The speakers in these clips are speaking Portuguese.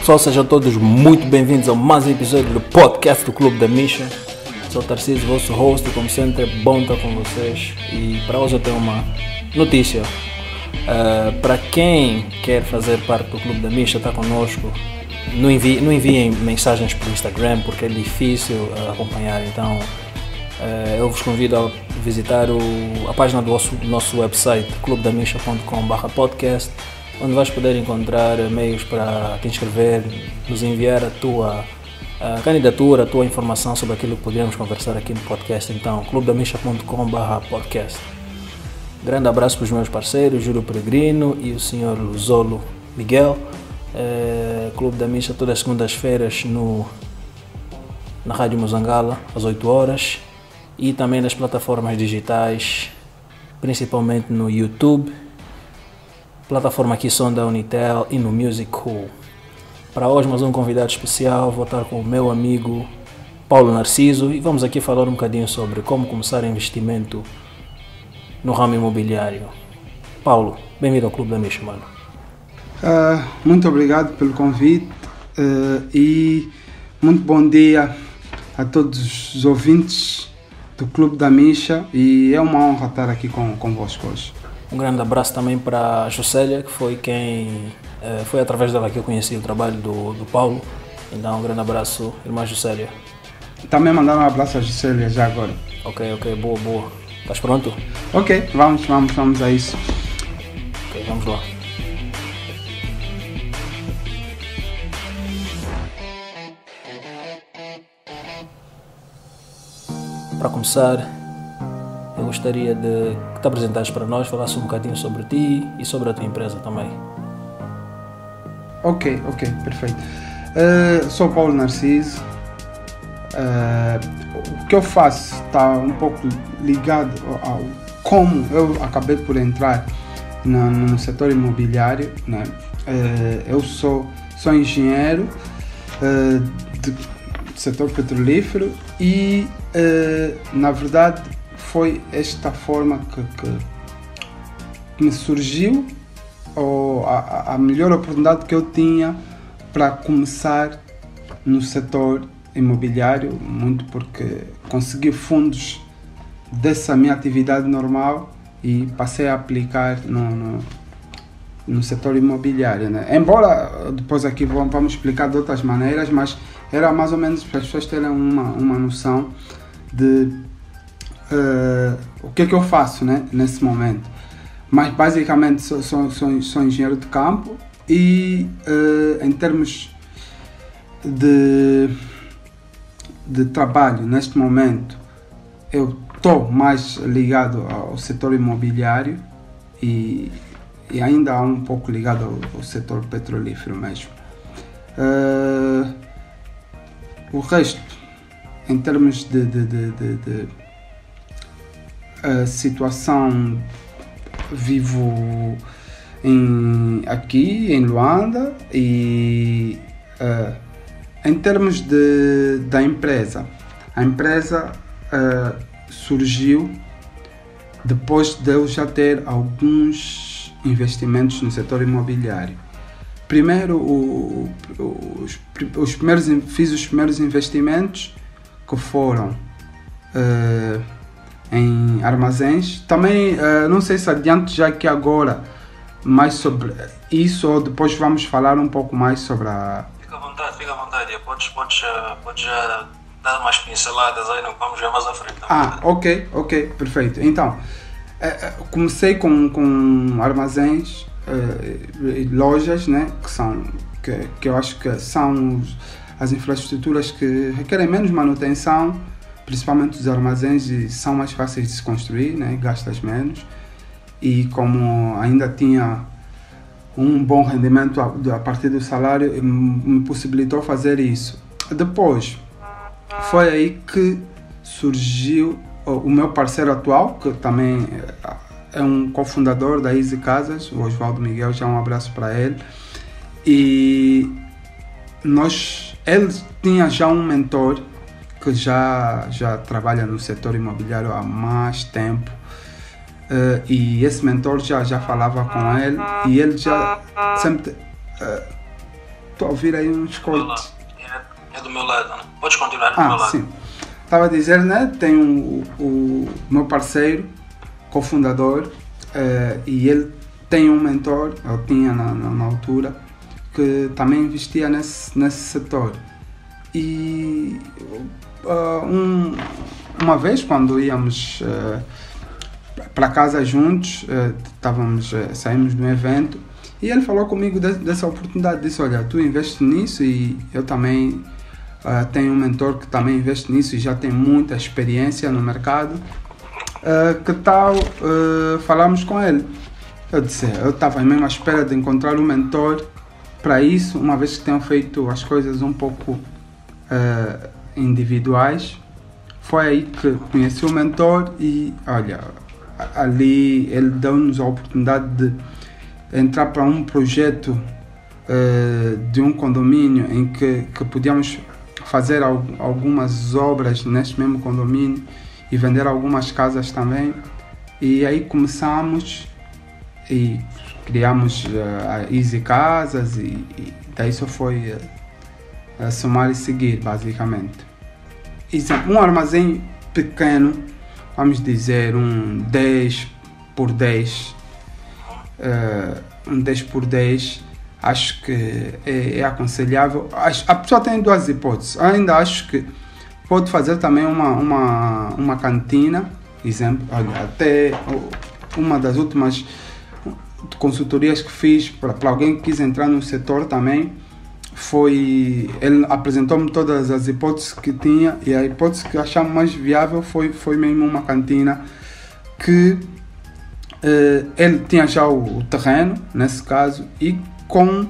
pessoal, sejam todos muito bem-vindos a mais um episódio do podcast do Clube da Misha. Sou o Tarcísio, vosso host, e como sempre é bom estar com vocês. E para hoje eu tenho uma notícia. Para quem quer fazer parte do Clube da Misha, está connosco, não enviem mensagens por Instagram porque é difícil acompanhar. Então eu vos convido a visitar a página do nosso website clubedamisha.com/podcast, onde vais poder encontrar meios para te inscrever, nos enviar a tua candidatura, a tua informação sobre aquilo que poderíamos conversar aqui no podcast. Então, clubedamisha.com/podcast. Grande abraço para os meus parceiros, Júlio Peregrino e o senhor Luzolo Miguel. Clube da Misha todas as segundas-feiras na Rádio Mozangala, às 8 horas. E também nas plataformas digitais, principalmente no YouTube, plataforma aqui Som da Unitel e no Musical. Para hoje, mais um convidado especial, vou estar com o meu amigo Paulo Narciso e vamos aqui falar um bocadinho sobre como começar investimento no ramo imobiliário. Paulo, bem-vindo ao Clube da Misha, mano. Muito obrigado pelo convite e muito bom dia a todos os ouvintes do Clube da Misha, e é uma honra estar aqui convosco hoje. Um grande abraço também para a Juscelia, que foi foi através dela que eu conheci o trabalho do Paulo. Então um grande abraço, irmã Juscelia. Também mandar um abraço a Juscelia já agora. Ok, boa. Estás pronto? Ok, vamos a isso. Ok, vamos lá. Para começar, eu gostaria de que te apresentares para nós, falasses um bocadinho sobre ti e sobre a tua empresa também. Ok, perfeito. Sou Paulo Narciso. O que eu faço está um pouco ligado ao como eu acabei por entrar no setor imobiliário, né? Eu sou engenheiro do setor petrolífero e, na verdade, foi esta forma que me surgiu a melhor oportunidade que eu tinha para começar no setor imobiliário, muito porque consegui fundos dessa minha atividade normal e passei a aplicar no setor imobiliário, né? Embora depois aqui vamos explicar de outras maneiras, mas era mais ou menos para as pessoas terem uma noção de o que é que eu faço, né, nesse momento. Mas basicamente sou engenheiro de campo e em termos de trabalho neste momento eu estou mais ligado ao setor imobiliário e ainda há um pouco ligado ao setor petrolífero mesmo. O resto, em termos de situação, vivo aqui em Luanda e em termos da empresa, a empresa surgiu depois de eu já ter alguns investimentos no setor imobiliário. Primeiro, fiz os primeiros investimentos que foram em armazéns. Também não sei se adianto já aqui agora mais sobre isso ou depois vamos falar um pouco mais sobre a... Fica à vontade. Podes já dar umas pinceladas aí, vamos ver mais à frente. Ok, perfeito. Então, comecei com armazéns e lojas, né, que eu acho que são as infraestruturas que requerem menos manutenção, principalmente os armazéns, e são mais fáceis de se construir, né, gastas menos, e como ainda tinha um bom rendimento a partir do salário, me possibilitou fazer isso. Depois, foi aí que surgiu o meu parceiro atual, que também é um cofundador da Easy Casas, o Osvaldo Miguel, já um abraço para ele. E ele tinha já um mentor que já trabalha no setor imobiliário há mais tempo, e esse mentor já falava com ele, e ele já sempre Estou a ouvir aí uns cortes. É do meu lado, né? Podes continuar do meu lado. Sim. Estava a dizer, né? Tem o meu parceiro, cofundador, e ele tem um mentor, eu tinha na altura, que também investia nesse setor. E uma vez, quando íamos para casa juntos, saímos de um evento, e ele falou comigo dessa oportunidade, disse, olha, tu investes nisso e eu também tenho um mentor que também investe nisso e já tem muita experiência no mercado, que tal falarmos com ele? Eu disse, eu estava mesmo à espera de encontrar um mentor para isso, uma vez que tenho feito as coisas um pouco individuais. Foi aí que conheci o mentor e, olha, ali ele deu-nos a oportunidade de entrar para um projeto de um condomínio em que podíamos fazer algumas obras neste mesmo condomínio e vender algumas casas também. E aí começamos e criamos a Easy Casas e daí só foi somar e seguir, basicamente. Exemplo, um armazém pequeno, vamos dizer um 10 por 10, um 10 por 10, acho que é aconselhável. A pessoa tem duas hipóteses. Ainda acho que pode fazer também uma cantina, exemplo, olha, até uma das últimas consultorias que fiz para alguém que quis entrar no setor também, ele apresentou-me todas as hipóteses que tinha e a hipótese que achamos mais viável foi mesmo uma cantina que ele tinha já o terreno, nesse caso, e com,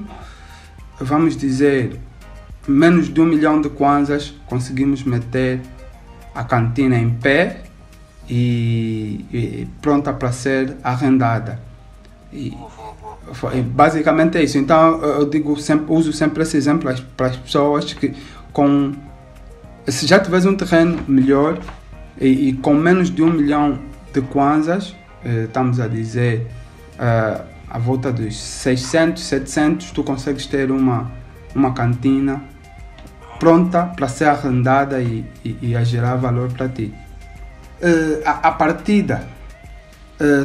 vamos dizer, menos de 1 milhão de kwanzas conseguimos meter a cantina em pé e pronta para ser arrendada. E basicamente é isso. Então eu uso sempre esse exemplo para as pessoas que se já tiveres um terreno melhor e com menos de 1 milhão de kwanzas, estamos a dizer à volta dos 600, 700, tu consegues ter uma cantina pronta para ser arrendada e a gerar valor para ti. A partida,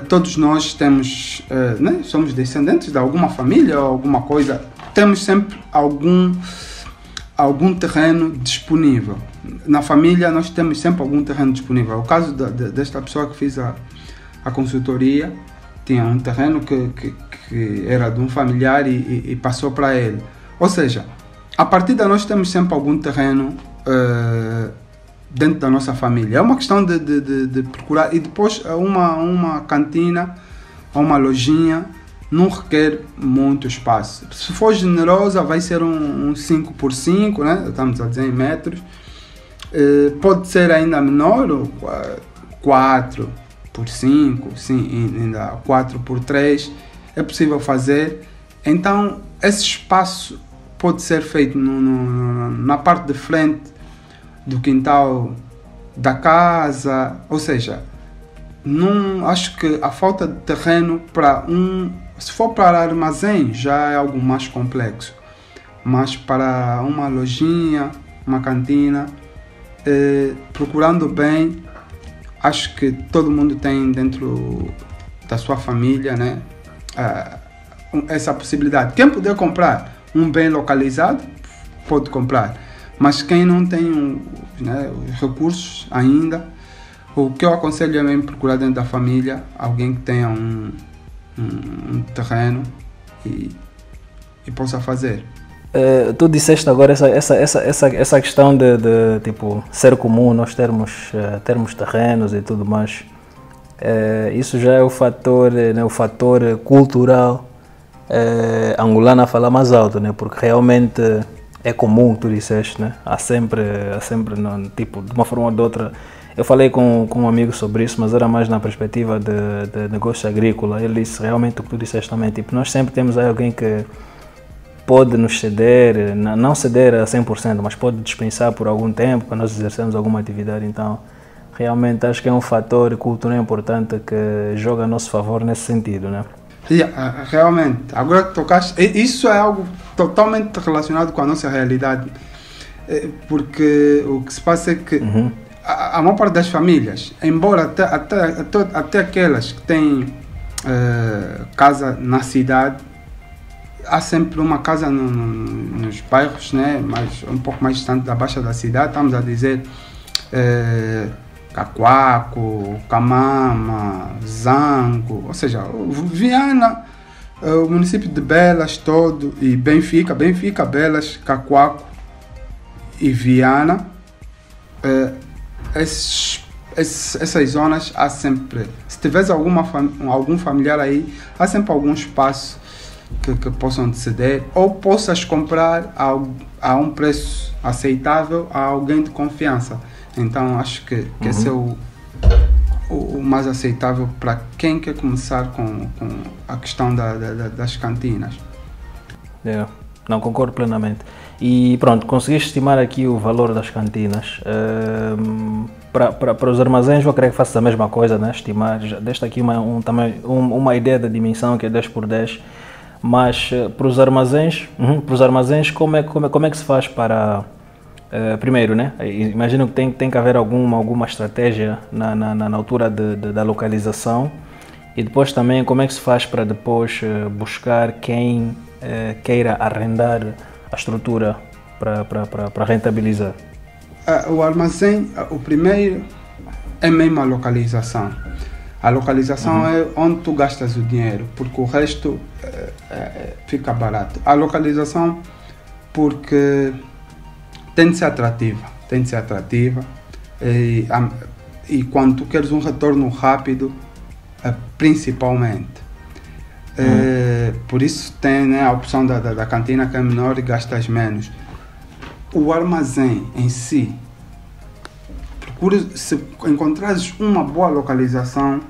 todos nós temos, né, somos descendentes de alguma família ou alguma coisa, temos sempre algum terreno disponível. Na família nós temos sempre algum terreno disponível. O caso desta pessoa que fiz a consultoria, tinha um terreno que era de um familiar e passou para ele. Ou seja, a partida nós temos sempre algum terreno dentro da nossa família. É uma questão de procurar. E depois uma cantina ou uma lojinha não requer muito espaço. Se for generosa vai ser um 5x5, né? Estamos a dizer em metros. Pode ser ainda menor, 4x5, sim, ainda 4x3. É possível fazer. Então esse espaço pode ser feito na parte de frente do quintal da casa, ou seja, não acho que a falta de terreno se for para armazém já é algo mais complexo, mas para uma lojinha, uma cantina, procurando bem, acho que todo mundo tem dentro da sua família, né, essa possibilidade. Quem puder comprar um bem localizado pode comprar. Mas quem não tem os recursos ainda, o que eu aconselho é mesmo procurar dentro da família alguém que tenha um terreno e possa fazer. Tu disseste agora essa questão de tipo, ser comum nós termos terrenos e tudo mais. Isso já é o fator cultural angolano a falar mais alto, né? Porque realmente é comum, tu disseste, né? Há sempre tipo, de uma forma ou de outra. Eu falei com um amigo sobre isso, mas era mais na perspectiva de negócio agrícola. Ele disse realmente o que tu disseste também, tipo, nós sempre temos alguém que pode nos ceder, não ceder a 100%, mas pode dispensar por algum tempo para nós exercermos alguma atividade. Então, realmente acho que é um fator cultural importante que joga a nosso favor nesse sentido, né? Realmente, agora que tocaste, isso é algo totalmente relacionado com a nossa realidade. Porque o que se passa é que a maior parte das famílias, embora até aquelas que têm casa na cidade, há sempre uma casa nos bairros, né, um pouco mais distante da Baixa da cidade, estamos a dizer Cacoaco, Camama, Zango, ou seja, Viana, o município de Belas todo, e Benfica, Belas, Cacoaco e Viana. Essas zonas há sempre, se tiveres algum familiar aí, há sempre algum espaço que possam te ceder, ou possas comprar a um preço aceitável a alguém de confiança. Então acho que esse é o mais aceitável para quem quer começar com a questão das cantinas. Não, concordo plenamente. E pronto, conseguiste estimar aqui o valor das cantinas. Para os armazéns, eu creio que faças a mesma coisa, né? Estimar, deste aqui uma ideia da dimensão que é 10 por 10, mas para os armazéns, como é que se faz para... primeiro, né? Imagino que tem que haver alguma estratégia na altura da localização, e depois também como é que se faz para depois buscar quem queira arrendar a estrutura para rentabilizar. O armazém, o primeiro é mesmo a localização. A localização é onde tu gastas o dinheiro, porque o resto fica barato. A localização, porque tem de ser atrativa, e quando tu queres um retorno rápido, principalmente. Por isso tem, né, a opção da cantina, que é menor e gastas menos. O armazém em si, procura, se encontrares uma boa localização,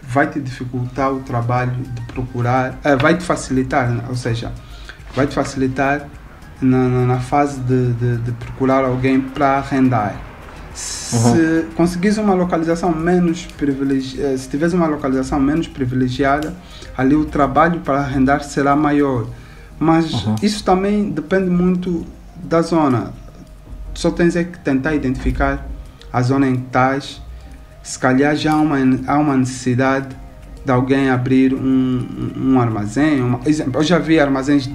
vai te dificultar o trabalho de procurar, vai te facilitar, ou seja, vai te facilitar na fase de procurar alguém para arrendar. Se conseguires uma localização menos privilegiada, se tiveres uma localização menos privilegiada, ali o trabalho para arrendar será maior. Mas isso também depende muito da zona. Só tens que tentar identificar a zona em que estás. Se calhar já há uma necessidade de alguém abrir um armazém. Exemplo, eu já vi armazéns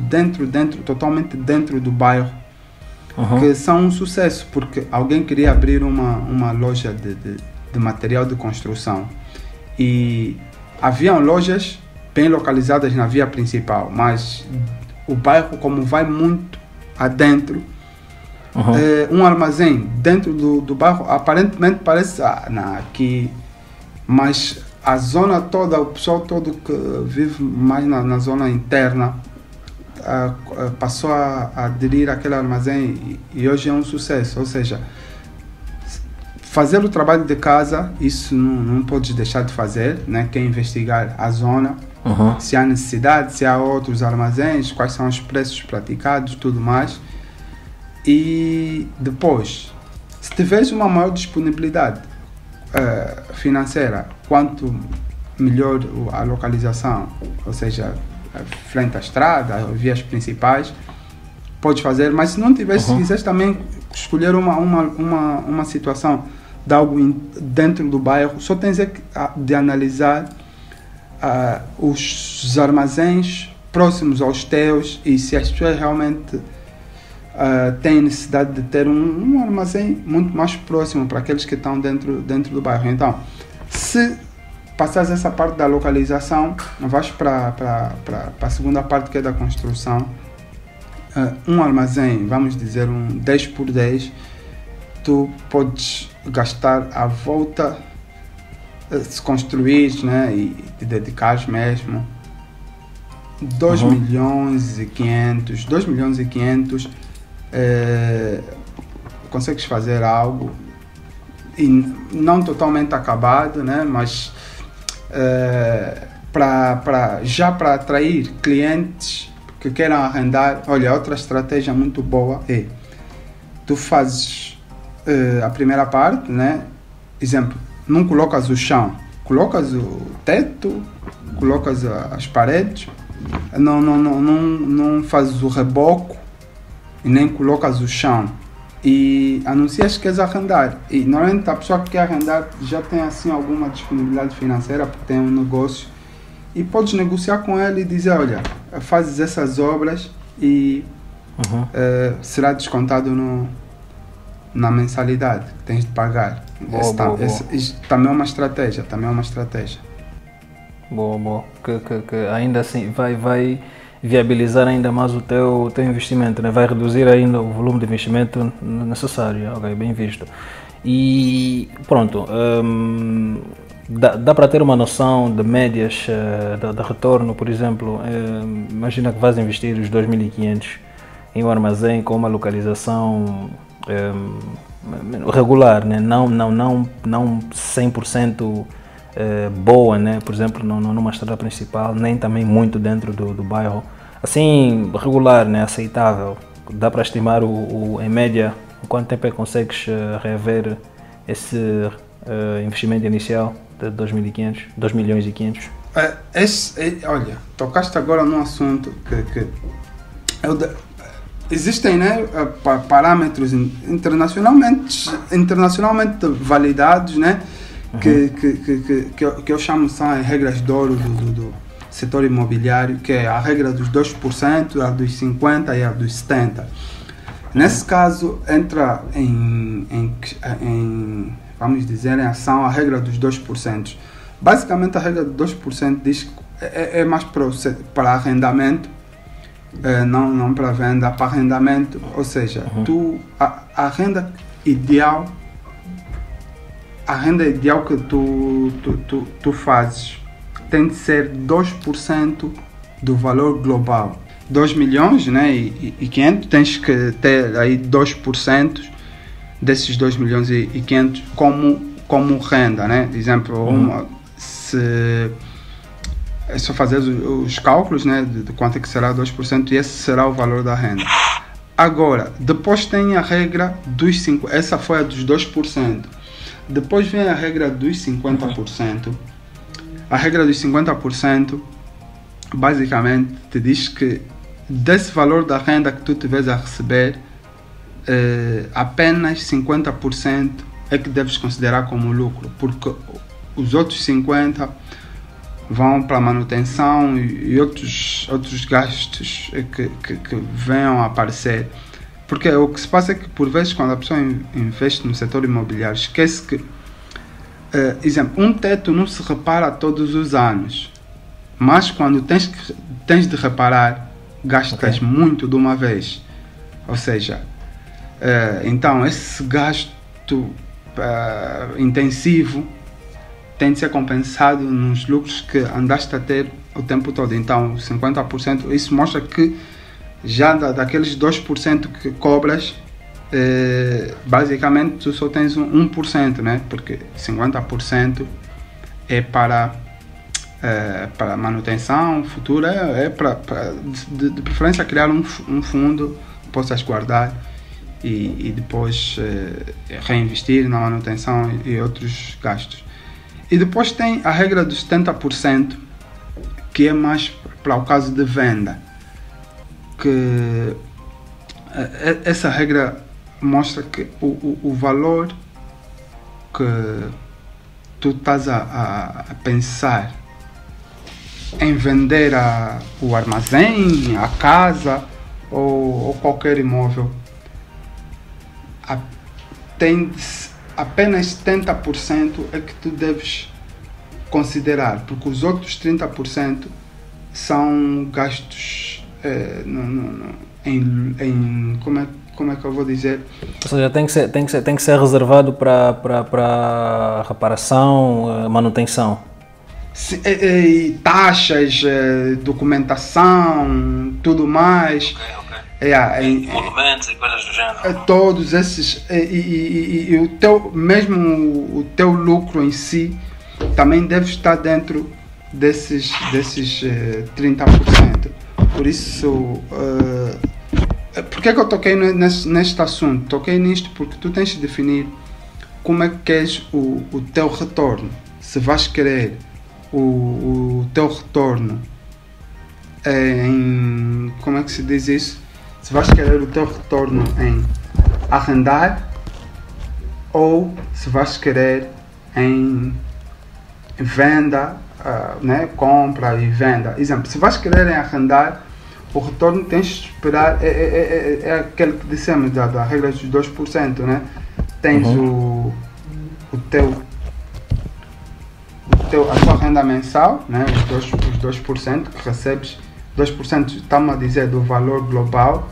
totalmente dentro do bairro, que são um sucesso, porque alguém queria abrir uma loja de material de construção. E haviam lojas bem localizadas na via principal, mas o bairro, como vai muito adentro, um armazém dentro do bairro aparentemente parece aqui, mas a zona toda, o pessoal todo que vive mais na zona interna passou a aderir àquele armazém, e hoje é um sucesso. Ou seja, fazer o trabalho de casa, isso não podes deixar de fazer, né? Quem investigar a zona, se há necessidade, se há outros armazéns, quais são os preços praticados, tudo mais. E depois, se tiveres uma maior disponibilidade financeira, quanto melhor a localização, ou seja, frente à estrada, vias principais, podes fazer. Mas se não tiveres, se quiseres também escolher uma situação de algo dentro do bairro, só tens de analisar os armazéns próximos aos teus, e se as pessoas realmente têm necessidade de ter um armazém muito mais próximo para aqueles que estão dentro do bairro. Então, se passares essa parte da localização, vais para a segunda parte, que é da construção. Um armazém, vamos dizer um 10 por 10, tu podes gastar à volta, se construires, né, e te dedicares mesmo, 2 milhões e 500, consegues fazer algo, e não totalmente acabado, né, mas para atrair clientes que queiram arrendar. Olha, outra estratégia muito boa é, tu fazes a primeira parte, né? Exemplo, não colocas o chão, colocas o teto, colocas as paredes, não fazes o reboco e nem colocas o chão. E anuncias que queres arrendar. E normalmente a pessoa que quer arrendar já tem assim alguma disponibilidade financeira porque tem um negócio. E podes negociar com ele e dizer, olha, fazes essas obras e será descontado na mensalidade que tens de pagar. Boa. Isto também é uma estratégia, Boa. Que ainda assim vai viabilizar ainda mais o teu investimento, né? Vai reduzir ainda o volume de investimento necessário. Ok, bem visto. E pronto, dá para ter uma noção de médias de retorno, por exemplo, imagina que vais investir os 2.500 em um armazém com uma localização regular, né? Não 100% boa, né? Por exemplo, numa estrada principal, nem também muito dentro do bairro, assim, regular, né? Aceitável. Dá para estimar em média em quanto tempo é que consegues rever esse investimento inicial de 2.500? Olha, tocaste agora num assunto que existem, né, parâmetros internacionalmente validados, né, que eu chamo são regras de ouro do setor imobiliário, que é a regra dos 2%, a dos 50% e a dos 70%. Nesse caso entra vamos dizer, em ação a regra dos 2%. Basicamente a regra dos 2% diz que é mais para arrendamento, não para venda, para arrendamento, ou seja, a renda ideal que tu fazes tem de ser 2% do valor global. 2 milhões, né, e 500, tens que ter aí 2% desses 2 milhões e 500 como renda, né? Por exemplo, se é só fazer os cálculos, né, de quanto é que será 2% e esse será o valor da renda. Agora, depois tem a regra dos 5%, essa foi a dos 2%. Depois vem a regra dos 50%. A regra dos 50% basicamente te diz que desse valor da renda que tu tiveres a receber, apenas 50% é que deves considerar como lucro, porque os outros 50% vão para manutenção e outros gastos que venham a aparecer. Porque o que se passa é que, por vezes, quando a pessoa investe no setor imobiliário, esquece que, exemplo, um teto não se repara todos os anos, mas quando tens de reparar, gastas muito de uma vez. Ou seja, então esse gasto intensivo tem de ser compensado nos lucros que andaste a ter o tempo todo. Então 50%, isso mostra que já daqueles 2% que cobras, basicamente tu só tens 1%, né? Porque 50% é para manutenção futura, de preferência criar um fundo que possas guardar e depois reinvestir na manutenção e outros gastos. E depois tem a regra dos 70%, que é mais para o caso de venda, que essa regra mostra que o valor que tu estás a pensar em vender o armazém, a casa ou qualquer imóvel, tem apenas 70% é que tu deves considerar, porque os outros 30% são gastos como é que eu vou dizer? Ou seja, tem que ser reservado para reparação, manutenção. Taxas, documentação, tudo mais. Monumentos e coisas do gênero. Todos esses e o teu lucro em si também deve estar dentro desses 30%. Por isso, por que eu toquei neste assunto? Toquei nisto porque tu tens de definir como é que queres o teu retorno. Se vais querer o teu retorno como é que se diz isso? Se vais querer o teu retorno em arrendar ou se vais querer em venda, né? Compra e venda. Exemplo, se vais querer em arrendar, o retorno tens de esperar, é aquele que dissemos da regra dos 2%, né? Tens a tua renda mensal, né? Os 2% que recebes, 2% estamos a dizer do valor global.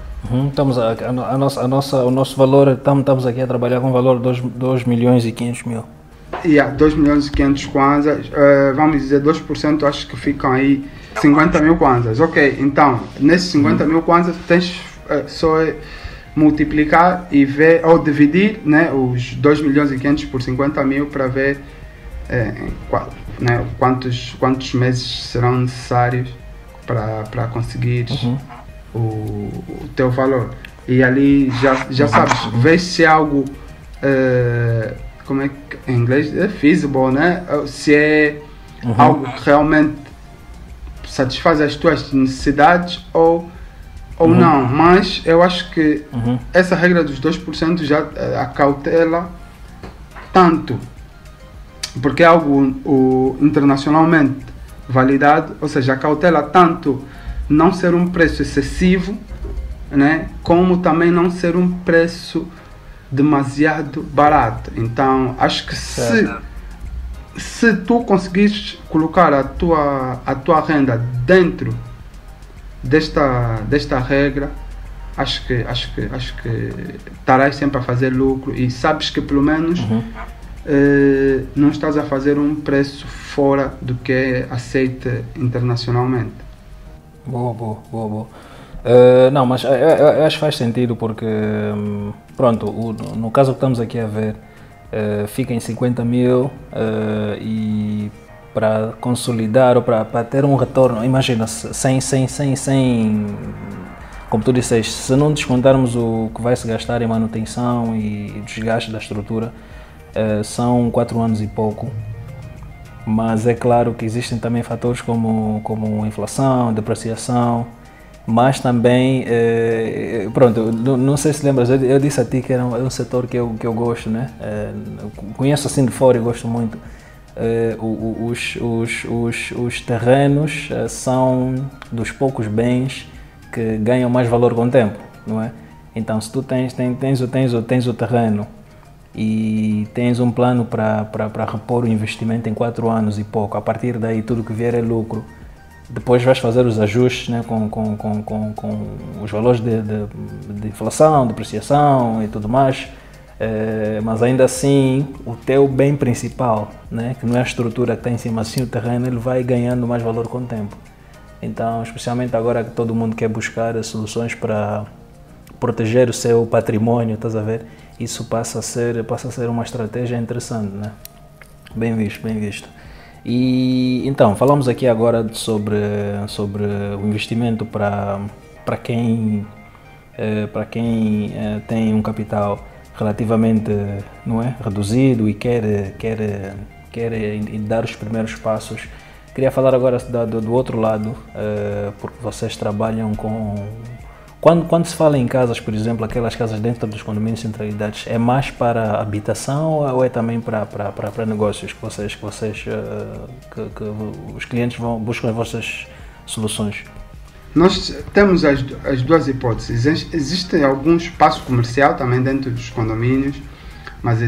Estamos o nosso valor, estamos aqui a trabalhar com o valor de 2 milhões e 500 mil. 2 milhões e 500 kwanzas, vamos dizer 2%, acho que ficam aí 50 mil kwanzas. Ok, então, nesses 50 mil kwanzas tens só multiplicar e ver, ou dividir, né, os 2 milhões e 500 por 50 mil para ver né, quantos meses serão necessários para conseguir o teu valor. E ali já sabes, vês se é algo, como é que em inglês é feasible, né? Se é algo que realmente satisfaz as tuas necessidades ou não. Mas eu acho que essa regra dos 2% já acautela tanto, porque é algo internacionalmente validado, ou seja, acautela tanto não ser um preço excessivo, né, como também não ser um preço demasiado barato. Então acho que se tu conseguires colocar a tua renda dentro desta regra, acho que estarás sempre a fazer lucro e sabes que pelo menos não estás a fazer um preço fora do que é aceito internacionalmente. Boa. Não, mas eu acho que faz sentido porque, pronto, no caso que estamos aqui a ver, fica em 50 mil e para consolidar ou para ter um retorno, imagina, sem, como tu disseste, se não descontarmos o que vai se gastar em manutenção e desgaste da estrutura, são 4 anos e pouco. Mas é claro que existem também fatores como inflação, depreciação, mas também, pronto, não sei se lembras, eu disse a ti que é um setor que eu gosto, né? Conheço assim de fora e gosto muito. Os terrenos são dos poucos bens que ganham mais valor com o tempo, não é? Então, se tu tens o terreno e tens um plano para repor o investimento em 4 anos e pouco, a partir daí tudo que vier é lucro. Depois vais fazer os ajustes, né, com os valores de inflação, depreciação e tudo mais, mas ainda assim o teu bem principal, né, que não é a estrutura que está em cima, assim o terreno, ele vai ganhando mais valor com o tempo. Então, especialmente agora que todo mundo quer buscar soluções para proteger o seu património, estás a ver? Isso passa a ser uma estratégia interessante, né? Bem visto. E então, falamos aqui agora sobre o investimento para quem tem um capital relativamente, não é, reduzido e quer dar os primeiros passos. Queria falar agora do outro lado, porque vocês trabalham com... Quando se fala em casas, por exemplo, aquelas casas dentro dos condomínios centralidades, é mais para habitação ou é também para negócios que os clientes buscam as vossas soluções? Nós temos as duas hipóteses. Existe algum espaço comercial também dentro dos condomínios, mas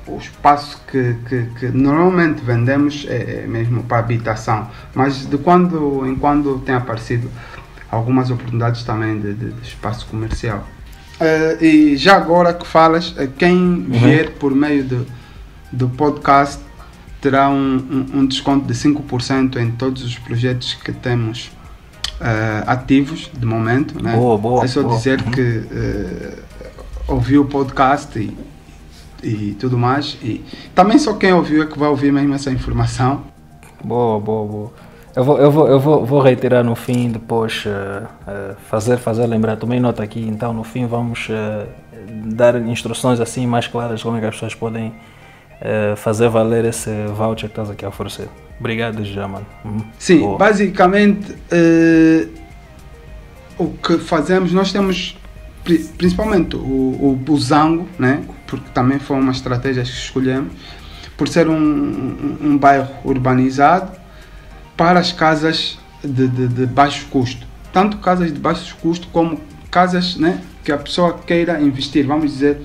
o espaço que normalmente vendemos é mesmo para habitação, mas de quando em quando tem aparecido algumas oportunidades também de espaço comercial. E já agora que falas, quem vier por meio do podcast terá um desconto de 5% em todos os projetos que temos ativos de momento, né? Boa. É só dizer que ouviu o podcast e tudo mais, e também só quem ouviu é que vai ouvir mesmo essa informação. Boa. Eu vou reiterar no fim, depois fazer lembrar. Tomei nota aqui, então no fim vamos dar instruções assim mais claras como é que as pessoas podem fazer valer esse voucher que estás aqui a oferecer. Obrigado já, mano. Sim, Boa. basicamente o que fazemos, nós temos principalmente o Zango, né? Porque também foi uma estratégia que escolhemos, por ser um bairro urbanizado para as casas de baixo custo. Tanto casas de baixo custo como casas, né, que a pessoa queira investir. Vamos dizer,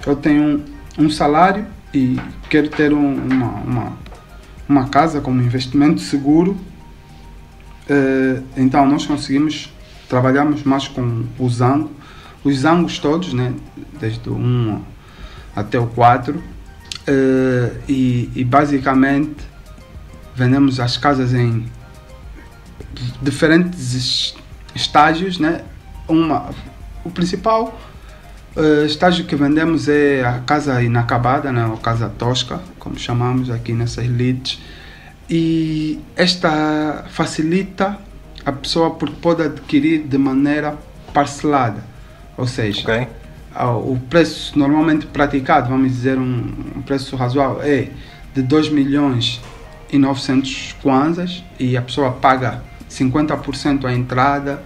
eu tenho um salário e quero ter uma casa como investimento seguro. Então nós trabalhamos mais com o Zango, os Zangos todos, né, desde o 1 até o 4, e basicamente vendemos as casas em diferentes estágios, né? O principal estágio que vendemos é a casa inacabada, né? Ou casa tosca, como chamamos aqui nessas leads, e esta facilita a pessoa porque pode adquirir de maneira parcelada, ou seja, o preço normalmente praticado, vamos dizer um preço razoável, é de 2.900.000 kwanzas, e a pessoa paga 50% a entrada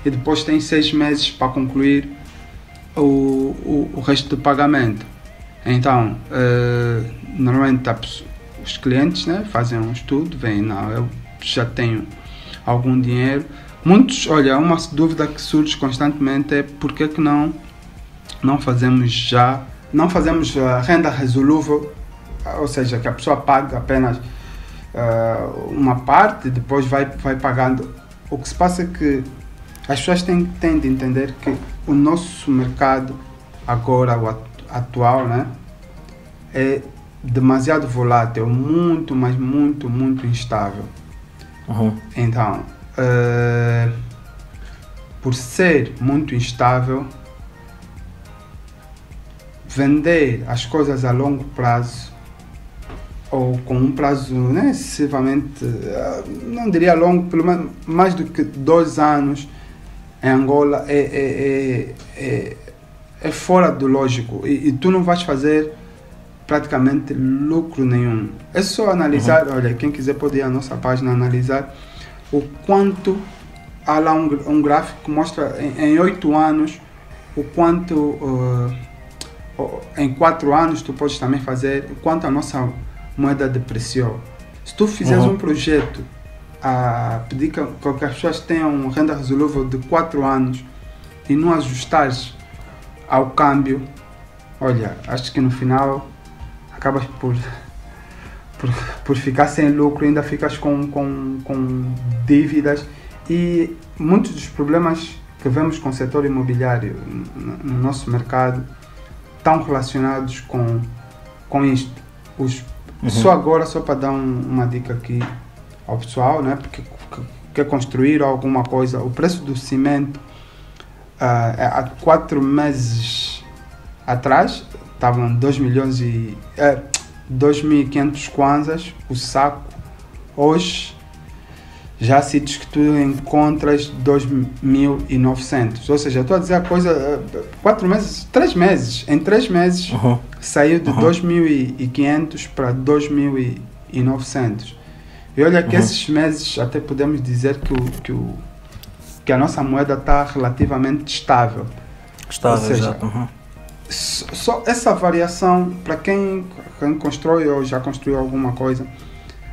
e depois tem 6 meses para concluir o resto do pagamento. Então, normalmente os clientes, né, fazem um estudo, veem, não, eu já tenho algum dinheiro. Muitos, olha, uma dúvida que surge constantemente é por que não fazemos a renda resolúvel, ou seja, que a pessoa paga apenas uma parte e depois vai pagando. O que se passa é que as pessoas têm de entender que o nosso mercado agora, o atual, né, é demasiado volátil, muito, mas muito instável. Então, por ser muito instável, vender as coisas a longo prazo ou com um prazo, né, excessivamente, não diria longo, pelo menos mais do que 2 anos em Angola é fora do lógico, e tu não vais fazer praticamente lucro nenhum. É só analisar, olha, quem quiser pode ir à nossa página analisar o quanto, há lá um gráfico que mostra em 8 anos o quanto, em 4 anos tu podes também fazer, o quanto a nossa moeda depreciou. Se tu fizeres um projeto a pedir que as pessoas tenham renda resolúvel de 4 anos e não ajustares ao câmbio, olha, acho que no final acabas por ficar sem lucro, ainda ficas com dívidas, e muitos dos problemas que vemos com o setor imobiliário no nosso mercado estão relacionados com isto. Só para dar uma dica aqui ao pessoal, né, porque quer construir alguma coisa, o preço do cimento há 4 meses atrás estavam 2.500 kwanzas o saco. Hoje já se diz que tu encontras 2.900, ou seja, estou a dizer a coisa, 3 meses, em 3 meses saiu de 2.500 para 2.900, e olha que esses meses até podemos dizer que a nossa moeda está relativamente estável. Ou seja, só essa variação, para quem constrói ou já construiu alguma coisa,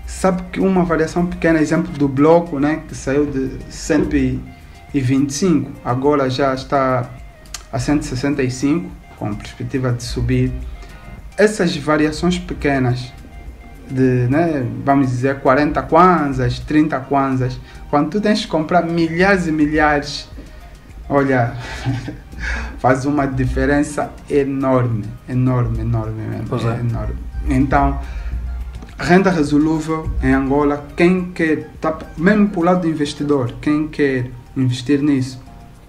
sabe que uma variação pequena, exemplo do bloco, né, que saiu de 125, agora já está a 165, com perspectiva de subir. Essas variações pequenas, né, vamos dizer 40 kwanzas, 30 kwanzas, quando tu tens que comprar milhares e milhares, olha, faz uma diferença enorme mesmo. Enorme. Então, renda resolúvel em Angola, quem quer, mesmo por lado do investidor, quem quer investir nisso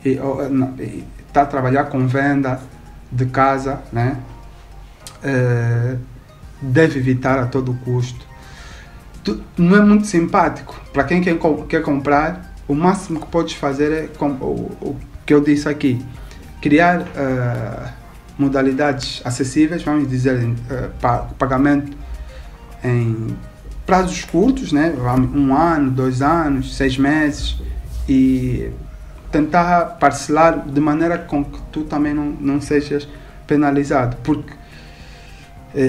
e está a trabalhar com venda de casa, né, deve evitar a todo custo. Não é muito simpático para quem quer comprar. O máximo que podes fazer é o que eu disse aqui, criar modalidades acessíveis, vamos dizer, pagamento em prazos curtos, né? 1 ano, 2 anos, 6 meses, e tentar parcelar de maneira com que tu também não sejas penalizado, porque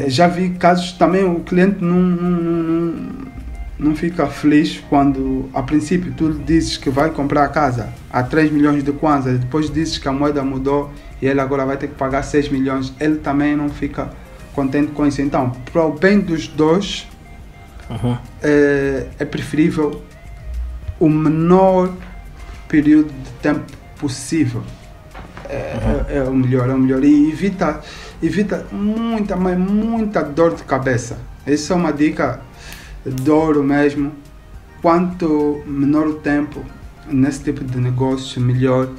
já vi casos também, o cliente não fica feliz quando a princípio tu lhe dizes que vai comprar a casa a 3 milhões de kwanza, depois dizes que a moeda mudou e ele agora vai ter que pagar 6 milhões, ele também não fica contente com isso. Então, para o bem dos dois, é preferível o menor período de tempo possível. É o melhor, e evita muita dor de cabeça. Essa é uma dica de ouro mesmo. Quanto menor o tempo nesse tipo de negócio, melhor.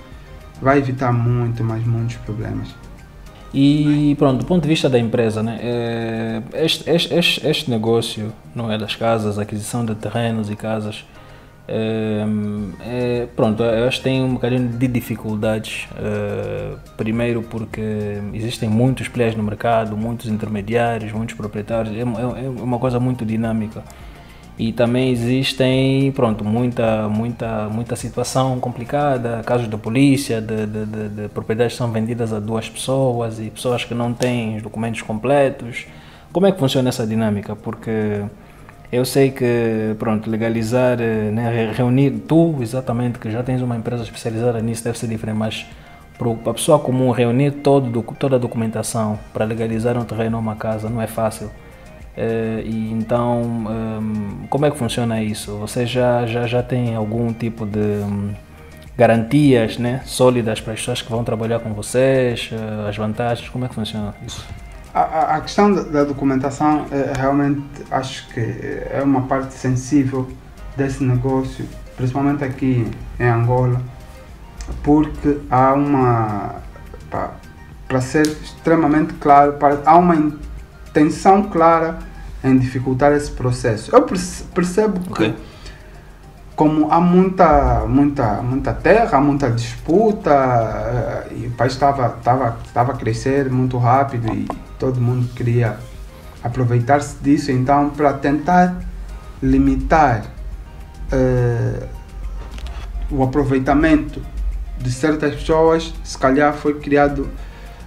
Vai evitar muitos problemas. E pronto, do ponto de vista da empresa, né, este negócio, não é, das casas, aquisição de terrenos e casas, pronto, eu acho que tem um bocadinho de dificuldades. Primeiro porque existem muitos players no mercado, muitos intermediários, muitos proprietários, é uma coisa muito dinâmica. E também existem, pronto, muita situação complicada, casos da polícia, de propriedades que são vendidas a 2 pessoas e pessoas que não têm os documentos completos. Como é que funciona essa dinâmica? Porque eu sei que, pronto, legalizar, né, reunir, tu exatamente, que já tens uma empresa especializada nisso, deve ser diferente, mas para a pessoa comum reunir toda a documentação para legalizar um terreno ou uma casa não é fácil. E então, como é que funciona isso? Você já tem algum tipo de garantias, né, sólidas para as pessoas que vão trabalhar com vocês, as vantagens, como é que funciona isso? A questão da documentação, realmente acho que é uma parte sensível desse negócio, principalmente aqui em Angola, porque há para ser extremamente claro, há uma intenção clara em dificultar esse processo. Eu percebo que, como há muita terra, há muita disputa, e o país estava a crescer muito rápido e todo mundo queria aproveitar-se disso, então, para tentar limitar o aproveitamento de certas pessoas, se calhar foi criado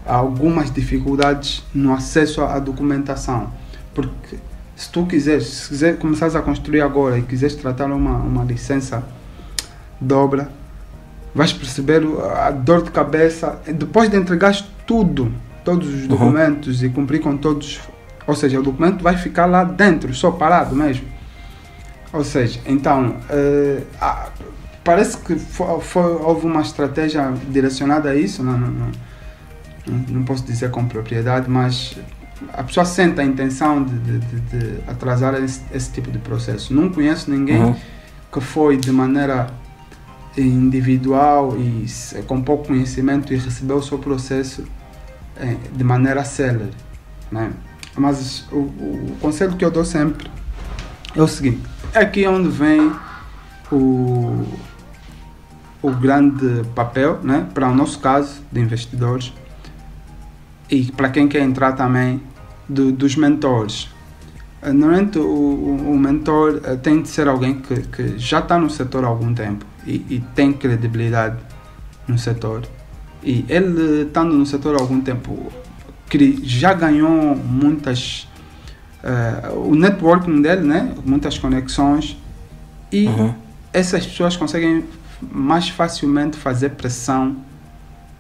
algumas dificuldades no acesso à documentação, porque se quiser começares a construir agora e quiseres tratar uma licença de obra, vais perceber a dor de cabeça depois de entregares todos os documentos e cumprir com todos, ou seja, o documento vai ficar lá dentro, só parado mesmo. Ou seja, então, parece que houve uma estratégia direcionada a isso, não posso dizer com propriedade, mas a pessoa sente a intenção de atrasar esse tipo de processo. Não conheço ninguém que foi de maneira individual e com pouco conhecimento e recebeu o seu processo de maneira célere, né? Mas o conselho que eu dou sempre é o seguinte: é aqui onde vem o grande papel, né, para o nosso caso de investidores e para quem quer entrar também, dos mentores. Normalmente o mentor tem de ser alguém que já está no setor há algum tempo e tem credibilidade no setor. E ele, estando no setor há algum tempo, já ganhou muitas... o networking dele, né? Muitas conexões, e essas pessoas conseguem mais facilmente fazer pressão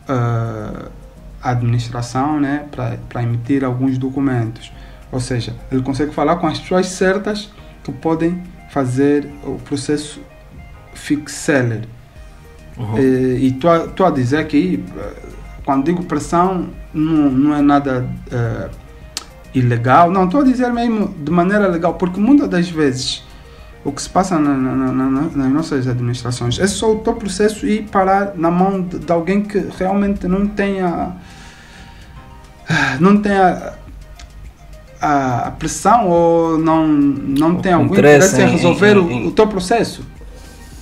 à administração, né? Para emitir alguns documentos. Ou seja, ele consegue falar com as pessoas certas que podem fazer o processo fique célere. E estou a dizer que, quando digo pressão, não é nada ilegal. Não, estou a dizer mesmo de maneira legal, porque muitas das vezes o que se passa nas nossas administrações é só o teu processo e parar na mão de alguém que realmente não tenha a pressão ou não tem algum interesse em resolver o teu processo.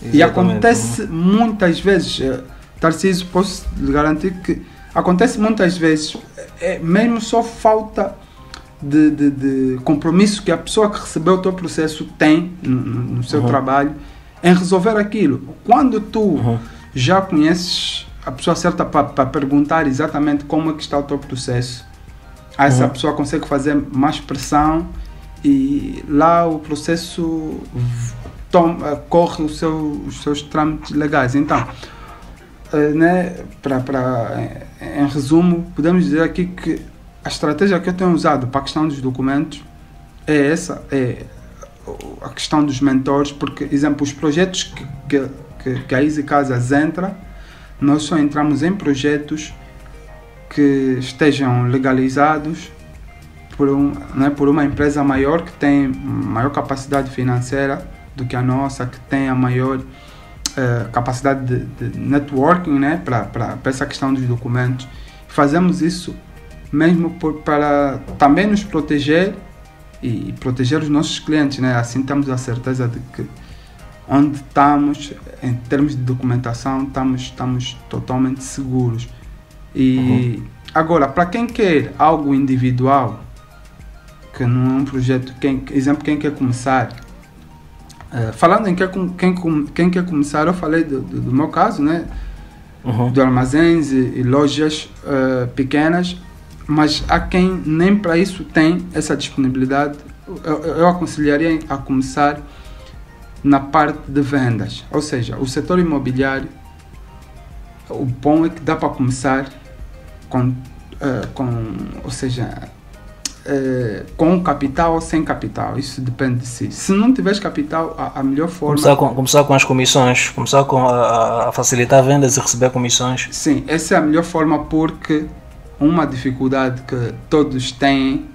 Exatamente. E acontece muitas vezes, Tarcísio, posso lhe garantir que acontece muitas vezes, mesmo só falta de compromisso que a pessoa que recebeu o teu processo tem no seu trabalho em resolver aquilo. Quando tu já conheces a pessoa certa para perguntar exatamente como é que está o teu processo, aí essa pessoa consegue fazer mais pressão e lá o processo corre os seus trâmites legais. Então, né, em resumo, podemos dizer aqui que a estratégia que eu tenho usado para a questão dos documentos é essa, é a questão dos mentores, porque, exemplo, os projetos que a Easy Casas entra, nós só entramos em projetos que estejam legalizados por uma empresa maior, que tem maior capacidade financeira do que a nossa, que tem a maior capacidade de networking, né, para essa questão dos documentos. Fazemos isso mesmo para também nos proteger e proteger os nossos clientes, né? Assim temos a certeza de que onde estamos, em termos de documentação, estamos totalmente seguros. E agora, para quem quer algo individual, que não é um projeto, quem quer começar, falando em quem quer começar, eu falei do meu caso, né? De armazéns e lojas pequenas, mas há quem nem para isso tem essa disponibilidade. Eu aconselharia a começar na parte de vendas, ou seja, o setor imobiliário, o bom é que dá para começar com capital ou sem capital, isso depende de si. Se não tiveres capital, a melhor forma... Começar com as comissões, começar com a facilitar vendas e receber comissões. Sim, essa é a melhor forma, porque uma dificuldade que todos têm,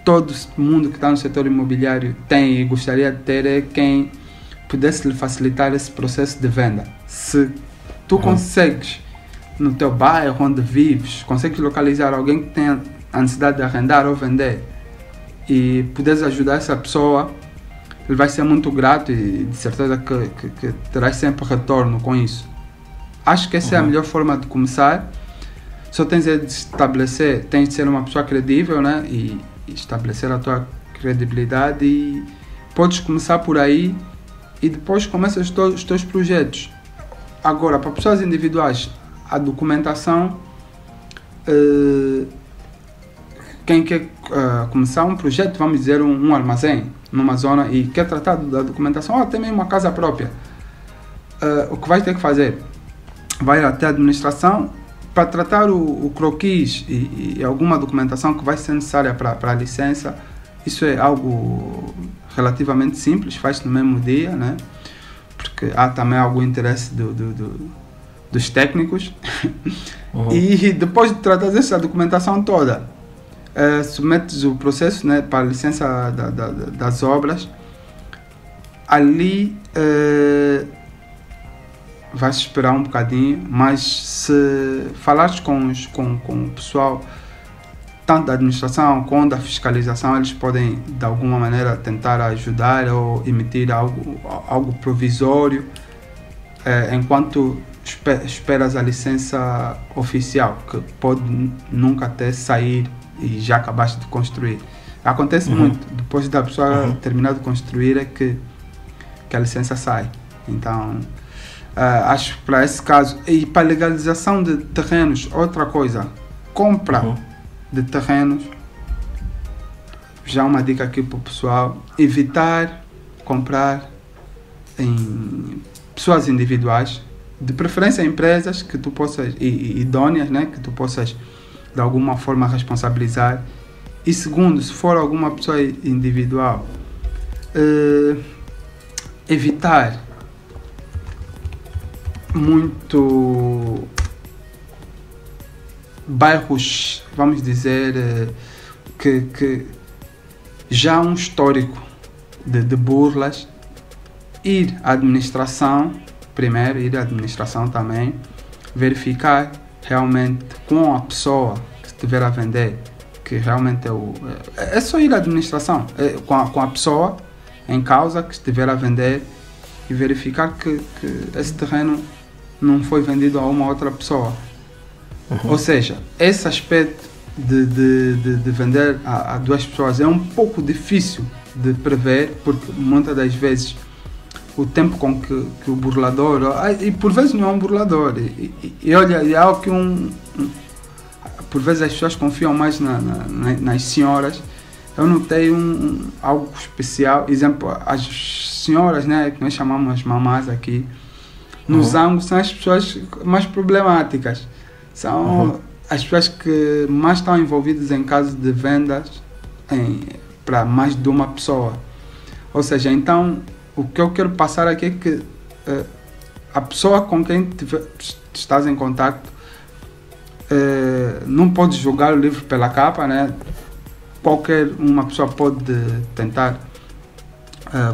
todo mundo que está no setor imobiliário tem e gostaria de ter, é quem pudesse lhe facilitar esse processo de venda. Se tu consegues, no teu bairro onde vives, consegues localizar alguém que tenha a necessidade de arrendar ou vender e puderes ajudar essa pessoa, ele vai ser muito grato e de certeza que terás sempre retorno com isso. Acho que essa é a melhor forma de começar. Só tens de estabelecer, tens de ser uma pessoa credível, né? E estabelecer a tua credibilidade, e podes começar por aí e depois começas os teus projetos. Agora, para pessoas individuais, a documentação, quem quer começar um projeto, vamos dizer um armazém numa zona e quer tratar da documentação, ou também uma casa própria, o que vai ter que fazer? Vai até a administração para tratar o croquis e alguma documentação que vai ser necessária para a licença. Isso é algo relativamente simples, faz no mesmo dia, né? Porque há também algum interesse dos técnicos. E depois de tratar essa documentação toda, submetes o processo, né, para a licença das obras. Ali vais esperar um bocadinho, mas se falares com o pessoal, tanto da administração como da fiscalização, eles podem de alguma maneira tentar ajudar ou emitir algo provisório enquanto esperas a licença oficial, que pode nunca até sair e já acabaste de construir. Acontece muito, depois da pessoa terminar de construir é que a licença sai. Então, acho que para esse caso, e para legalização de terrenos, outra coisa, compra de terrenos, já uma dica aqui para o pessoal, evitar comprar em pessoas individuais, de preferência empresas que tu possas, idôneas, né, que tu possas de alguma forma responsabilizar. E segundo, se for alguma pessoa individual, evitar muito bairros, vamos dizer, que já há um histórico de burlas. Ir à administração primeiro, ir à administração também, verificar realmente com a pessoa que estiver a vender, que realmente é só ir à administração, com a pessoa em causa que estiver a vender, e verificar que esse terreno não foi vendido a uma outra pessoa. Ou seja, esse aspecto de vender a duas pessoas é um pouco difícil de prever, porque muitas das vezes o tempo com que o burlador, e por vezes não é um burlador, e olha, é algo que por vezes as pessoas confiam mais nas senhoras. Eu notei algo especial, exemplo, as senhoras, né, que nós chamamos as mamás aqui, nos ângulos são as pessoas mais problemáticas, são as pessoas que mais estão envolvidas em casos de vendas para mais de uma pessoa. Ou seja, então, o que eu quero passar aqui é que a pessoa com quem estás em contato não pode julgar o livro pela capa, né? Qualquer uma pessoa pode tentar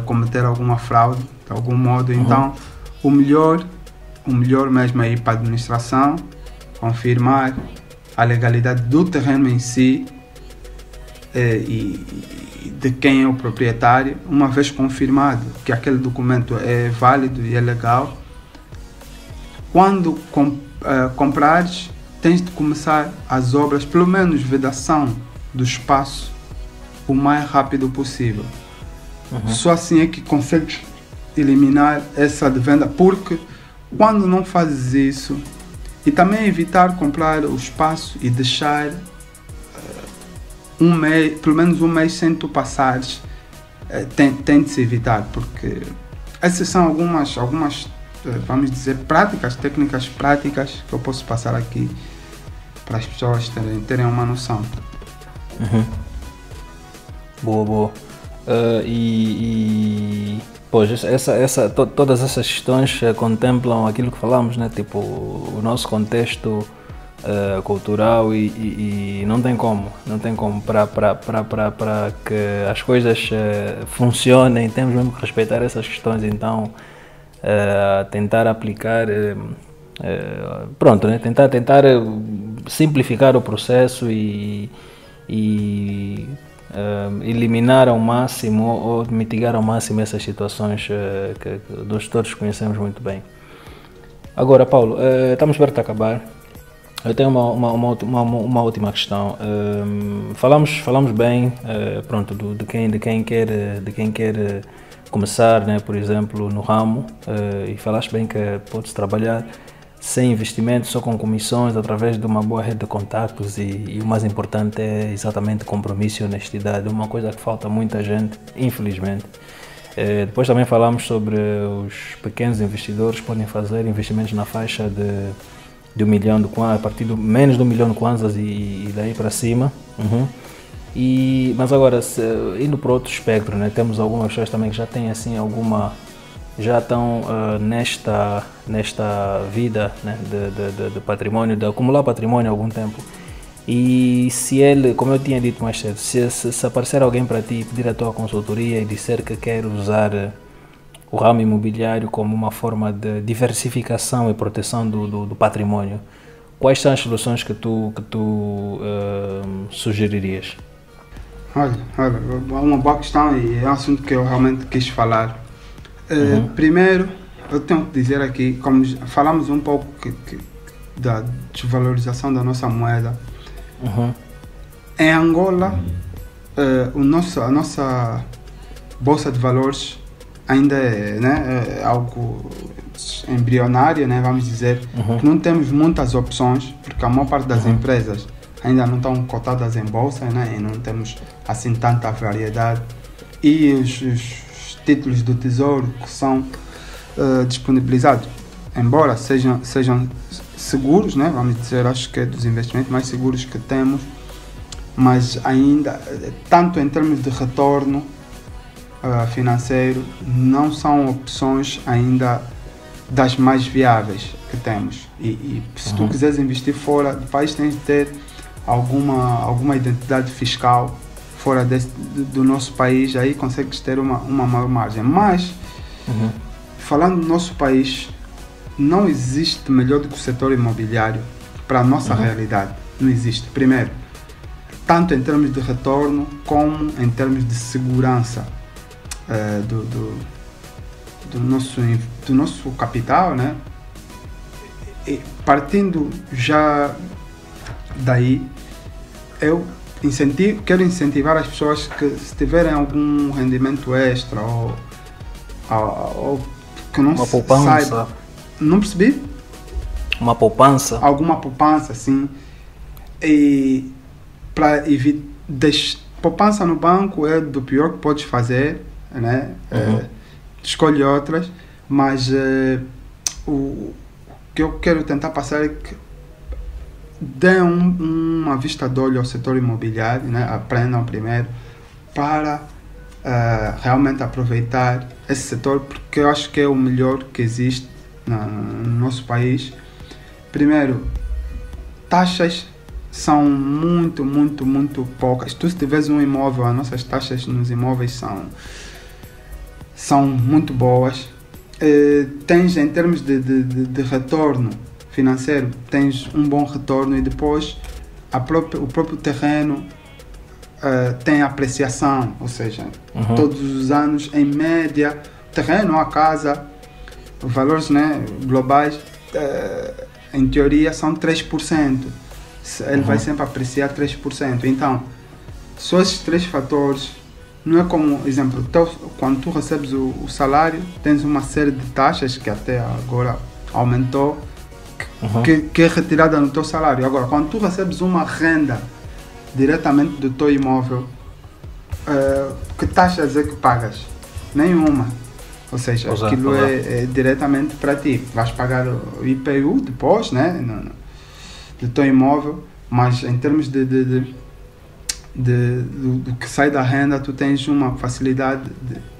cometer alguma fraude de algum modo. Então o melhor mesmo é ir para a administração, confirmar a legalidade do terreno em si e de quem é o proprietário. Uma vez confirmado que aquele documento é válido e é legal, quando comprares, tens de começar as obras, pelo menos vedação do espaço, o mais rápido possível. Só assim é que consegues eliminar essa de venda, porque quando não fazes isso, e também evitar comprar o espaço e deixar pelo menos um mês sem tu passares, tem de se evitar, porque essas são algumas vamos dizer, técnicas práticas que eu posso passar aqui para as pessoas terem uma noção. Boa. Pois, todas essas questões contemplam aquilo que falamos, né? Tipo, o nosso contexto cultural e não tem como para que as coisas funcionem, temos mesmo que respeitar essas questões. Então, tentar aplicar, né? Tentar simplificar o processo e eliminar ao máximo ou mitigar ao máximo essas situações que nós todos conhecemos muito bem. Agora, Paulo, estamos perto de acabar. Eu tenho uma última questão. Falamos bem, pronto, de quem quer começar, né, por exemplo, no ramo, e falaste bem que pode-se trabalhar sem investimento, só com comissões, através de uma boa rede de contactos e o mais importante é exatamente compromisso e honestidade, uma coisa que falta a muita gente, infelizmente. Depois também falamos sobre os pequenos investidores que podem fazer investimentos na faixa de 1 milhão de kwanzas, a partir de menos de 1 milhão de kwanzas e daí para cima. Mas agora, indo para outro espectro, né, temos algumas pessoas também que já têm assim já estão nesta vida, né, de património, de acumular património há algum tempo. E se ele, como eu tinha dito mais cedo, se aparecer alguém para ti e pedir a tua consultoria e disser que quer usar o ramo imobiliário como uma forma de diversificação e proteção do património, quais são as soluções que tu sugeririas? Olha, uma boa questão e é um assunto que eu realmente quis falar. Primeiro, eu tenho que dizer aqui, como falamos um pouco da desvalorização da nossa moeda, em Angola, a nossa bolsa de valores ainda é algo embrionário, né, vamos dizer, que não temos muitas opções, porque a maior parte das empresas ainda não estão cotadas em bolsa, né, e não temos assim tanta variedade, e os títulos do tesouro que são disponibilizados, embora sejam seguros, né, vamos dizer, acho que é dos investimentos mais seguros que temos, mas ainda, tanto em termos de retorno financeiro, não são opções ainda das mais viáveis que temos. E se tu quiseres investir fora do país, tens de ter alguma identidade fiscal fora do nosso país, aí consegues ter uma maior margem. Mas, falando do nosso país, não existe melhor do que o setor imobiliário para a nossa realidade. Não existe. Primeiro, tanto em termos de retorno como em termos de segurança do nosso capital, né? E partindo já daí, eu quero incentivar as pessoas que, se tiverem algum rendimento extra ou que não Uma poupança. saiba. Não percebi? Uma poupança. Alguma poupança, sim. E para evitar. Poupança no banco é do pior que podes fazer, né? Escolhe outras, mas o que eu quero tentar passar é que dê uma vista de olho ao setor imobiliário, né? Aprendam primeiro para realmente aproveitar esse setor, porque eu acho que é o melhor que existe no nosso país. Primeiro, taxas são muito, muito, muito poucas. Tu, se tiveres um imóvel, as nossas taxas nos imóveis são muito boas. Tens, em termos de retorno financeiro, tens um bom retorno, e depois o próprio terreno tem apreciação, ou seja, todos os anos, em média, terreno, a casa, valores, né, globais, em teoria são 3%. Ele vai sempre apreciar 3%. Então, só esses três fatores. Não é como, exemplo, quando tu recebes o salário, tens uma série de taxas que até agora aumentou, que é retirada no teu salário. Agora, quando tu recebes uma renda diretamente do teu imóvel, que taxas é que pagas? Nenhuma. Ou seja, aquilo é diretamente para ti. Vais pagar o IPU depois, né, do teu imóvel, mas em termos do que sai da renda, tu tens uma facilidade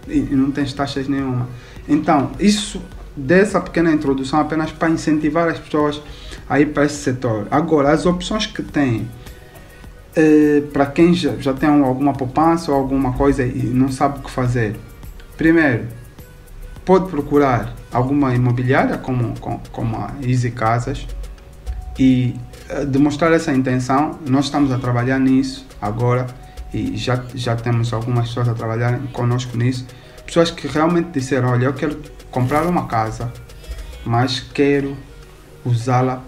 e não tens taxas nenhuma. Então, isso, dessa pequena introdução, apenas para incentivar as pessoas a ir para esse setor. Agora, as opções que tem, para quem já tem alguma poupança ou alguma coisa e não sabe o que fazer, primeiro, pode procurar alguma imobiliária como a Easy Casas e demonstrar essa intenção. Nós estamos a trabalhar nisso agora e já temos algumas pessoas a trabalhar conosco nisso. Pessoas que realmente disseram: olha, eu quero comprar uma casa, mas quero usá-la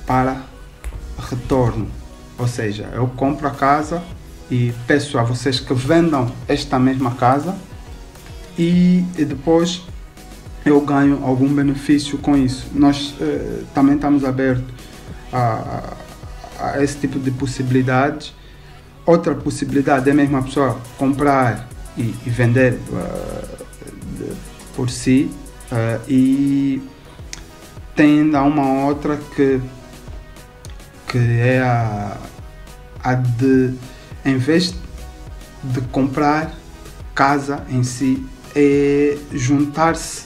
para retorno. Ou seja, eu compro a casa e peço a vocês que vendam esta mesma casa e depois eu ganho algum benefício com isso. Nós também estamos abertos a esse tipo de possibilidades. Outra possibilidade é mesmo a pessoa comprar e vender por si, e tem ainda uma outra que é a de, em vez de comprar casa em si, é juntar-se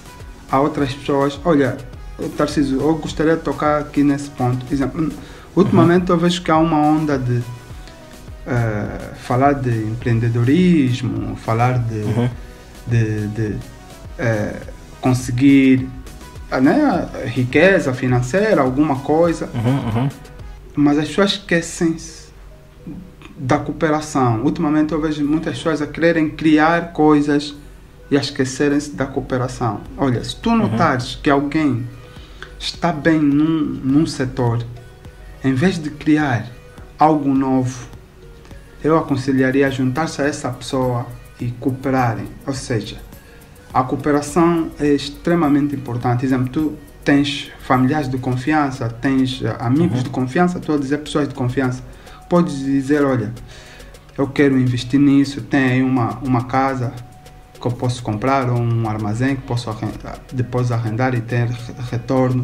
a outras pessoas. Olha, Tarcísio, eu gostaria de tocar aqui nesse ponto. Por exemplo, ultimamente eu vejo que há uma onda de falar de empreendedorismo, falar de conseguir, né, riqueza financeira, alguma coisa, mas as pessoas esquecem-se da cooperação. Ultimamente eu vejo muitas pessoas a quererem criar coisas e a esquecerem-se da cooperação. Olha, se tu notares que alguém está bem num setor, em vez de criar algo novo, eu aconselharia a juntar-se a essa pessoa e cooperarem. Ou seja, a cooperação é extremamente importante. Por exemplo, tu tens familiares de confiança, tens amigos de confiança, estou a dizer pessoas de confiança. Podes dizer: olha, eu quero investir nisso, tem aí uma casa que eu posso comprar, ou um armazém que posso depois arrendar e ter retorno.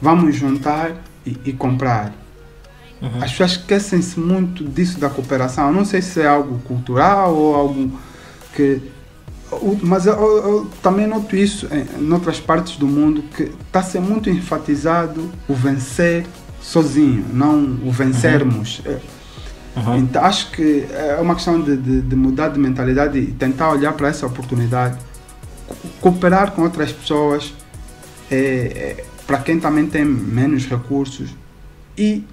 Vamos juntar e comprar. As pessoas esquecem-se muito disso, da cooperação. Eu não sei se é algo cultural ou algo que... Mas eu também noto isso em outras partes do mundo, que está a ser muito enfatizado o vencer sozinho, não o vencermos. Então, acho que é uma questão de mudar de mentalidade e tentar olhar para essa oportunidade. Cooperar com outras pessoas, para quem também tem menos recursos, e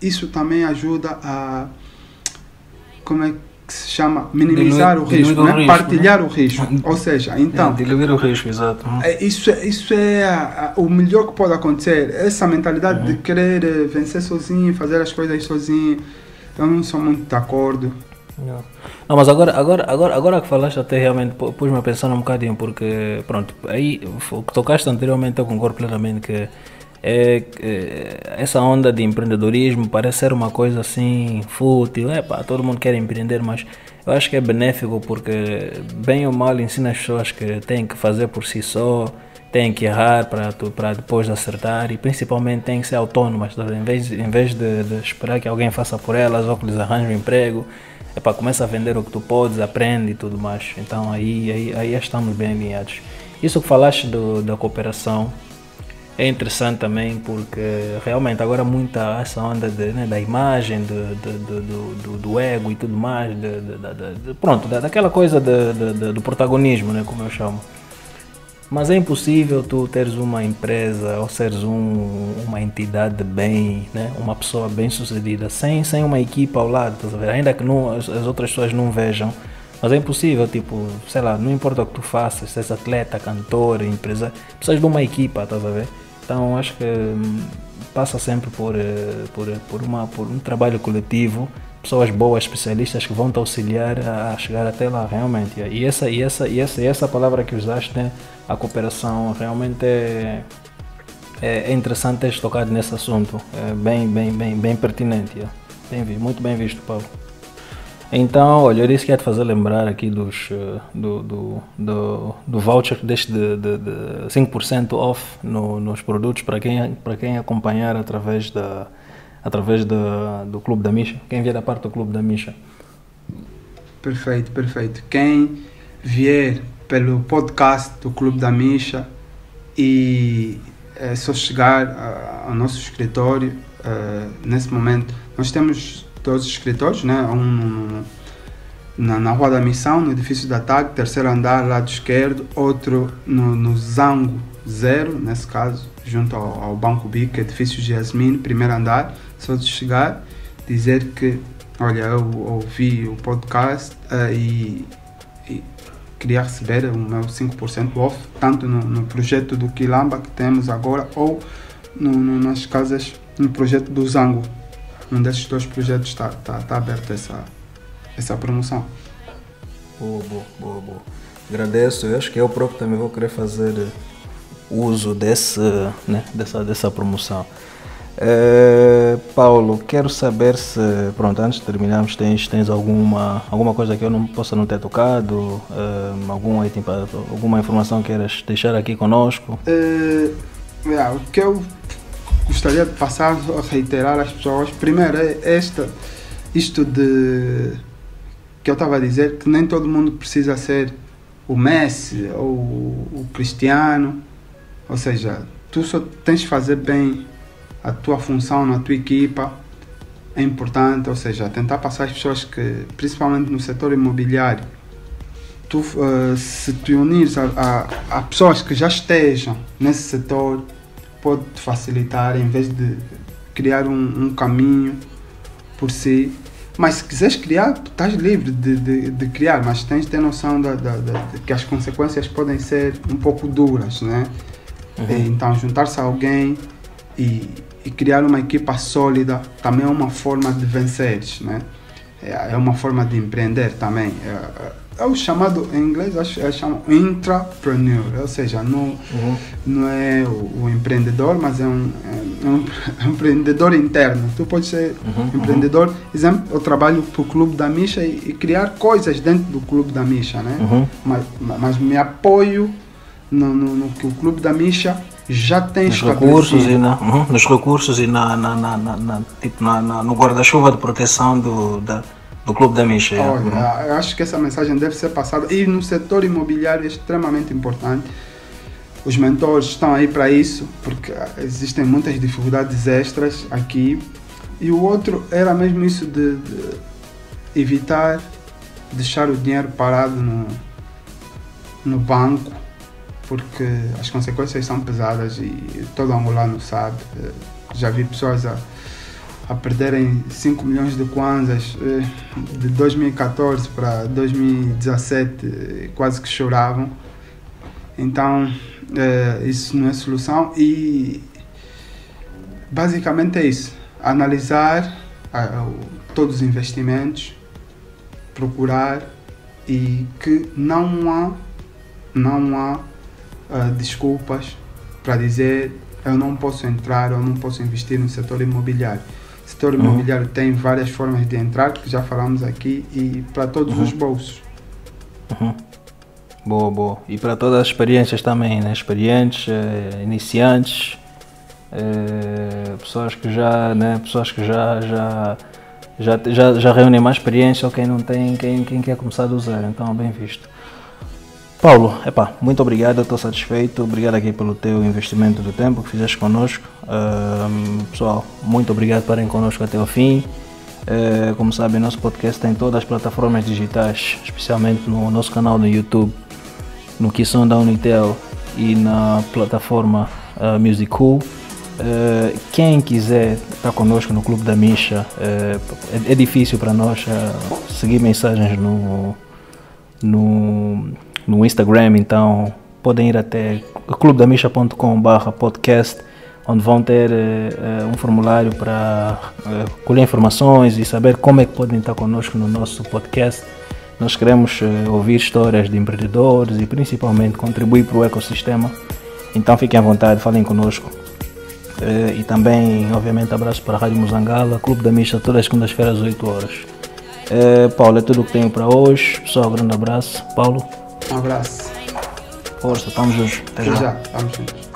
isso também ajuda a, como é que se chama, minimizar o risco, né? Partilhar o risco. Ou seja, então, diluir o risco, exato. Isso é o melhor que pode acontecer. Essa mentalidade de querer vencer sozinho, fazer as coisas sozinho, eu não sou muito de acordo. Não, mas agora que falaste até realmente pus-me a pensar um bocadinho, porque pronto, aí o que tocaste anteriormente eu concordo plenamente que essa onda de empreendedorismo parece ser uma coisa assim fútil, todo mundo quer empreender, mas eu acho que é benéfico porque bem ou mal ensina as pessoas que têm que fazer por si só, têm que errar para depois acertar e principalmente têm que ser autónomas, tá? Em vez de esperar que alguém faça por elas ou que lhes arranje um emprego, começa a vender o que tu podes, aprende e tudo mais. Então aí estamos bem alinhados. Isso que falaste da cooperação é interessante também porque realmente agora muita essa onda da imagem, do ego e tudo mais, pronto, daquela coisa do protagonismo, né, como eu chamo. Mas é impossível tu teres uma empresa ou seres uma entidade bem, né, uma pessoa bem sucedida sem uma equipa ao lado, tá vendo? Ainda que as outras pessoas não vejam, mas é impossível, tipo, sei lá, não importa o que tu faças, se és atleta, cantor, empresário, precisas de uma equipa, tá a ver? Então acho que passa sempre por um trabalho coletivo, pessoas boas, especialistas que vão te auxiliar a chegar até lá, realmente. E essa palavra que usaste, né, a cooperação, realmente é interessante teres tocado nesse assunto, é bem pertinente. Muito bem visto, Paulo. Então, olha, eu disse que ia te fazer lembrar aqui do voucher deste de 5% off nos produtos para quem acompanhar através do Clube da Misha, quem vier da parte do Clube da Misha. Perfeito. Quem vier pelo podcast do Clube da Misha e é só chegar ao nosso escritório, nesse momento nós temos 12 escritórios, né? Na Rua da Missão, no edifício da TAG, terceiro andar, lado esquerdo, outro no Zango 0, nesse caso, junto ao Banco BIC, edifício de Yasmin, primeiro andar. Só de chegar, dizer que, olha, eu ouvi o podcast e queria receber o meu 5% off, tanto no projeto do Quilamba que temos agora, ou nas casas, no projeto do Zango. Um desses dois projetos está aberto essa promoção. Boa. Agradeço. Eu acho que eu próprio também vou querer fazer uso dessa promoção. Paulo, quero saber se, pronto, antes de terminarmos, tens alguma coisa que eu não possa não ter tocado, alguma informação que queiras deixar aqui conosco? O que eu gostaria de passar a reiterar às pessoas, primeiro isto de que eu estava a dizer, que nem todo mundo precisa ser o Messi ou o Cristiano, ou seja, tu só tens de fazer bem a tua função na tua equipa, é importante, ou seja, tentar passar às pessoas que, principalmente no setor imobiliário, se te unires a pessoas que já estejam nesse setor, pode te facilitar em vez de criar um caminho por si. Mas se quiseres criar, estás livre de criar, mas tens de ter noção de que as consequências podem ser um pouco duras, né? Então juntar-se a alguém e criar uma equipa sólida também é uma forma de venceres, né? É uma forma de empreender também. É o chamado, em inglês, chamado intrapreneur, ou seja, não é o empreendedor, mas é um empreendedor interno. Tu podes ser empreendedor, exemplo, eu trabalho para o Clube da Misha e criar coisas dentro do Clube da Misha, né? Mas me apoio no que o Clube da Misha já tem estabelecido. Nos recursos e no guarda-chuva de proteção do Clube da Misha. Olha, eu acho que essa mensagem deve ser passada e no setor imobiliário é extremamente importante. Os mentores estão aí para isso, porque existem muitas dificuldades extras aqui. E o outro era mesmo isso de evitar deixar o dinheiro parado no banco, porque as consequências são pesadas e todo angolano sabe. Já vi pessoas a perderem 5 milhões de kwanzas de 2014 para 2017, quase que choravam. Então, isso não é solução e basicamente é isso. Analisar todos os investimentos, procurar, e que não há desculpas para dizer eu não posso entrar, eu não posso investir no setor imobiliário. O setor imobiliário tem várias formas de entrar, que já falamos aqui, e para todos os bolsos. Boa. E para todas as experiências também, né? Experientes, iniciantes, pessoas que já reúnem mais experiência, ou quem não tem, quem quer começar do zero. Então, bem visto. Paulo, muito obrigado, estou satisfeito. Obrigado aqui pelo teu investimento do tempo que fizeste connosco. Pessoal, muito obrigado por estarem connosco até o fim. Como sabem, nosso podcast tem todas as plataformas digitais, especialmente no nosso canal no YouTube, no Kisson da Unitel e na plataforma Musicool. Quem quiser estar connosco no Clube da Misha, é difícil para nós seguir mensagens no Instagram, então podem ir até clubedamisha.com/podcast, onde vão ter um formulário para colher informações e saber como é que podem estar connosco no nosso podcast. Nós queremos ouvir histórias de empreendedores e principalmente contribuir para o ecossistema, então fiquem à vontade, falem connosco. E também, obviamente, abraço para a Rádio Muzangala, Clube da Misha, todas as segundas-feiras às 8 horas. Paulo, é tudo o que tenho para hoje. Pessoal, um grande abraço. Paulo? Um abraço. Força, estamos juntos. Até já. Estamos juntos.